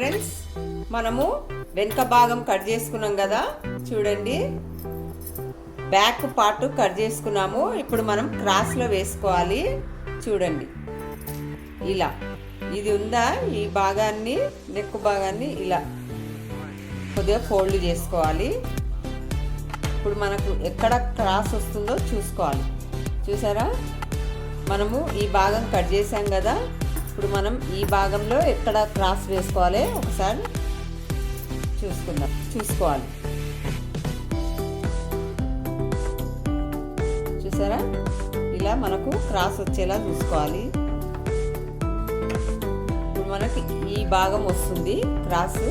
Friends, మనము వెనుక భాగం కట్ చేసుకున్నాం కదా, చూడండి బ్యాక్ పార్ట్ కట్ చేసుకున్నాము. ఇప్పుడు మనం క్రాస్లో వేసుకోవాలి. చూడండి ఇలా ఇది ఉందా, ఈ భాగాన్ని నెక్ భాగాన్ని ఇలా కొద్దిగా ఫోల్డ్ చేసుకోవాలి. ఇప్పుడు మనకు ఎక్కడ క్రాస్ వస్తుందో చూసుకోవాలి. చూసారా, మనము ఈ భాగం కట్ చేసాం కదా, ఇప్పుడు మనం ఈ భాగంలో ఎక్కడ క్రాస్ వేసుకోవాలి ఒకసారి చూసుకోవాలి. చూసారా, ఇలా మనకు క్రాస్ వచ్చేలా చూసుకోవాలి. ఇప్పుడు మనకి ఈ భాగం వస్తుంది క్రాస్.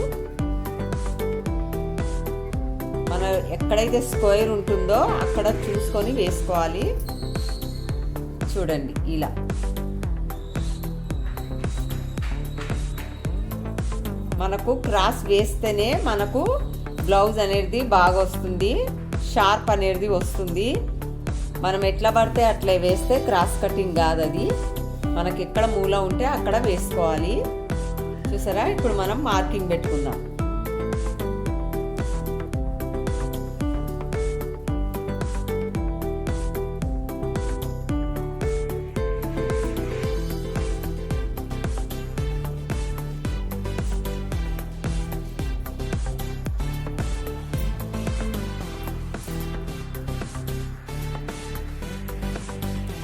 మన ఎక్కడైతే స్క్వేర్ ఉంటుందో అక్కడ చూసుకొని వేసుకోవాలి. చూడండి ఇలా మనకు క్రాస్ వేస్తేనే మనకు బ్లౌజ్ అనేది బాగా వస్తుంది, షార్ప్ అనేది వస్తుంది. మనం ఎట్లా పడితే అట్లా వేస్తే క్రాస్ కటింగ్ కాదు. అది మనకి ఎక్కడ మూల ఉంటే అక్కడ వేసుకోవాలి. చూసారా, ఇప్పుడు మనం మార్కింగ్ పెట్టుకుందాం.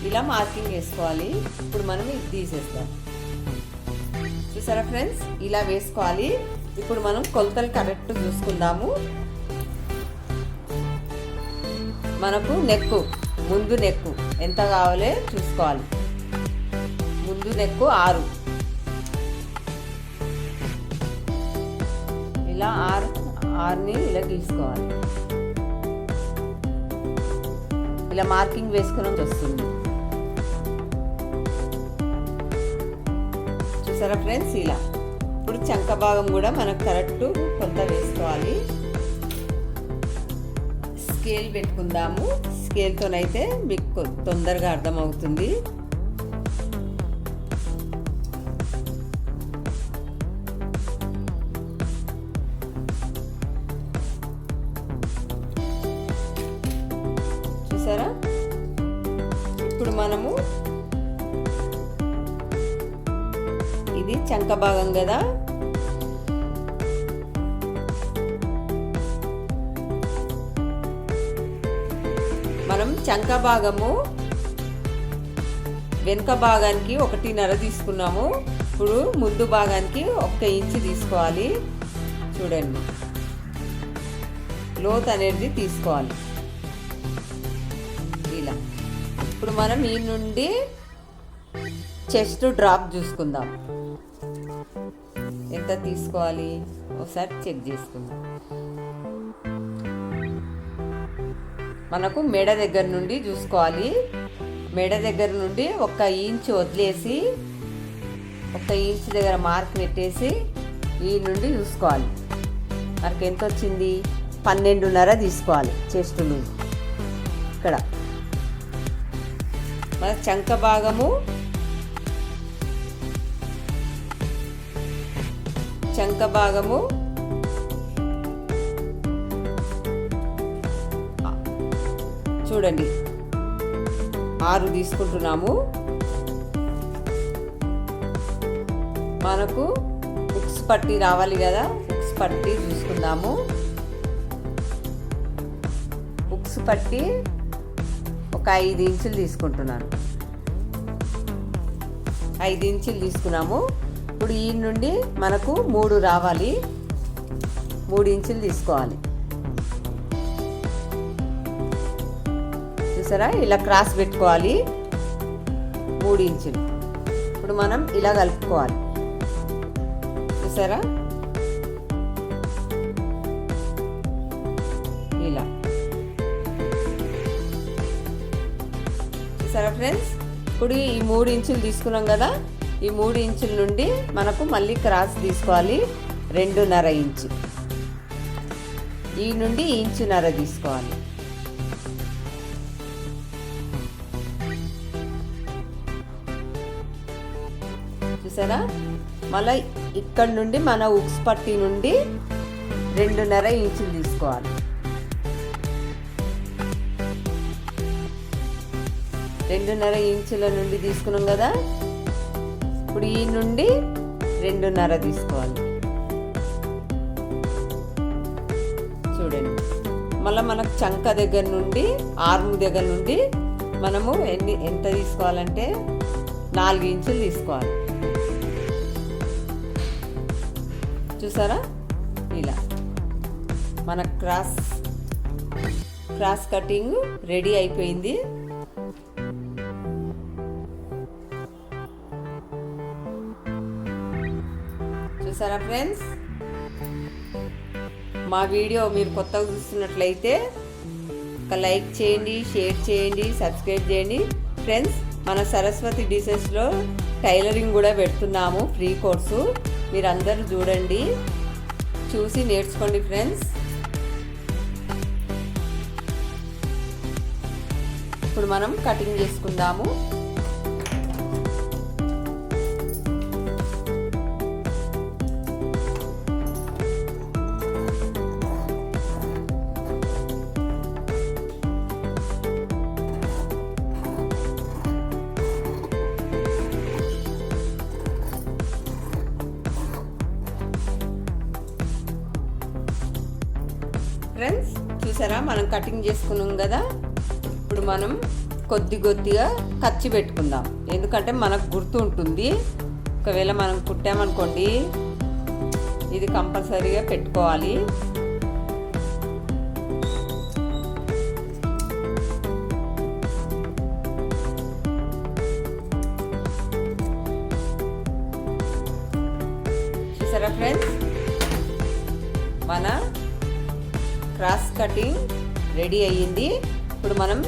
ఇలా మార్కింగ్ వేసుకోవాలి. ఇప్పుడు మనం ఇది తీసేస్తాం. చూసారా ఫ్రెండ్స్, ఇలా వేసుకోవాలి. ఇప్పుడు మనం కొలతలు కరెక్ట్ చూసుకుందాము. మనకు నెక్, ముందు నెక్ ఎంత కావాలో చూసుకోవాలి. ముందు నెక్ 6, ఇలా 6ని ఇలా గీసుకోవాలి. ఇలా మార్కింగ్ వేసుకుని వస్తుంది. చూసారా ఫ్రెండ్స్, ఇలా ఇప్పుడు చంక భాగం కూడా మనకు కరెక్ట్ కొంత వేసుకోవాలి. స్కేల్ పెట్టుకుందాము. స్కేల్తోనైతే మీకు తొందరగా అర్థమవుతుంది. చూసారా, ఇప్పుడు మనము ఇది చంక భాగం కదా, మనం చంక భాగము వెనుక భాగానికి 1.5 తీసుకున్నాము. ఇప్పుడు ముందు భాగానికి 1 ఇంచు తీసుకోవాలి. చూడండి, లోత్ అనేది తీసుకోవాలి ఇలా. ఇప్పుడు మనం ఈ నుండి చెస్ట్ డ్రాప్ చూసుకుందాం. ఎంత తీసుకోవాలి ఒకసారి చెక్ చేసుకుందాం. మనకు మెడ దగ్గర నుండి చూసుకోవాలి. మెడ దగ్గర నుండి 1 ఇంచు వదిలేసి 1 ఇంచు దగ్గర మార్క్ పెట్టేసి ఈ నుండి చూసుకోవాలి. మనకు ఎంత వచ్చింది, 12.5 తీసుకోవాలి. చెస్ట్ లూజ్ ఇక్కడ మన చంక భాగము, చంక భాగము చూడండి 6 తీసుకుంటున్నాము. మనకు హుక్స్ పట్టి రావాలి కదా, హుక్స్ పట్టి చూసుకుందాము. హుక్స్ పట్టి 5 ఇంచులు తీసుకుంటున్నాను. 5 ఇంచులు తీసుకున్నాము. ఇప్పుడు ఈ నుండి మనకు 3 రావాలి. 3 ఇంచులు తీసుకోవాలి. చూసారా, ఇలా క్రాస్ పెట్టుకోవాలి 3 ఇంచులు. ఇప్పుడు మనం ఇలా కలుపుకోవాలి. చూసారా, ఇలా. చూసారా ఫ్రెండ్స్, ఇప్పుడు ఈ 3 ఇంచులు తీసుకున్నాం కదా, ఈ 3 ఇంచుల నుండి మనకు మళ్ళీ క్రాస్ తీసుకోవాలి 2.5 ఇంచు. ఈ నుండి 1.5 ఇంచు తీసుకోవాలి. చూసారా, మళ్ళీ ఇక్కడ నుండి మన ఉక్స్ పట్టి నుండి 2.5 ఇంచులు తీసుకోవాలి. 2.5 ఇంచుల నుండి తీసుకున్నాం కదా, ఇప్పుడు ఈ నుండి 2.5 తీసుకోవాలి. చూడండి, మళ్ళీ మనకు చంక దగ్గర నుండి ఆర్మ్ దగ్గర నుండి మనము ఎంత తీసుకోవాలంటే 4 ఇంచులు తీసుకోవాలి. చూసారా, ఇలా మన క్రాస్ కటింగ్ రెడీ అయిపోయింది. చూసారా ఫ్రెండ్స్, మా వీడియో మీరు కొత్తగా చూస్తున్నట్లయితే ఒక లైక్ చేయండి, షేర్ చేయండి, సబ్స్క్రైబ్ చేయండి. ఫ్రెండ్స్, మన సరస్వతి డిజైన్స్లో టైలరింగ్ కూడా పెడుతున్నాము, ఫ్రీ కోర్సు. మీరందరూ చూడండి, చూసి నేర్చుకోండి ఫ్రెండ్స్. ఇప్పుడు మనం కటింగ్ చేసుకుందాము. ఫ్రెండ్స్, చూసారా, మనం కటింగ్ చేసుకున్నాం కదా. ఇప్పుడు మనం కొద్దిగా ఖర్చు పెట్టుకుందాం, ఎందుకంటే మనకు గుర్తు ఉంటుంది. ఒకవేళ మనం కుట్టామనుకోండి, ఇది కంపల్సరీగా పెట్టుకోవాలి. చూసారా ఫ్రెండ్స్, మన క్రాస్ కటింగ్ రెడీ అయ్యింది. ఇప్పుడు మనం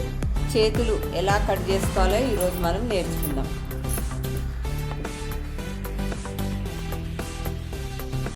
చేతులు ఎలా కట్ చేసుకోవాలో ఈరోజు మనం నేర్చుకుందాం.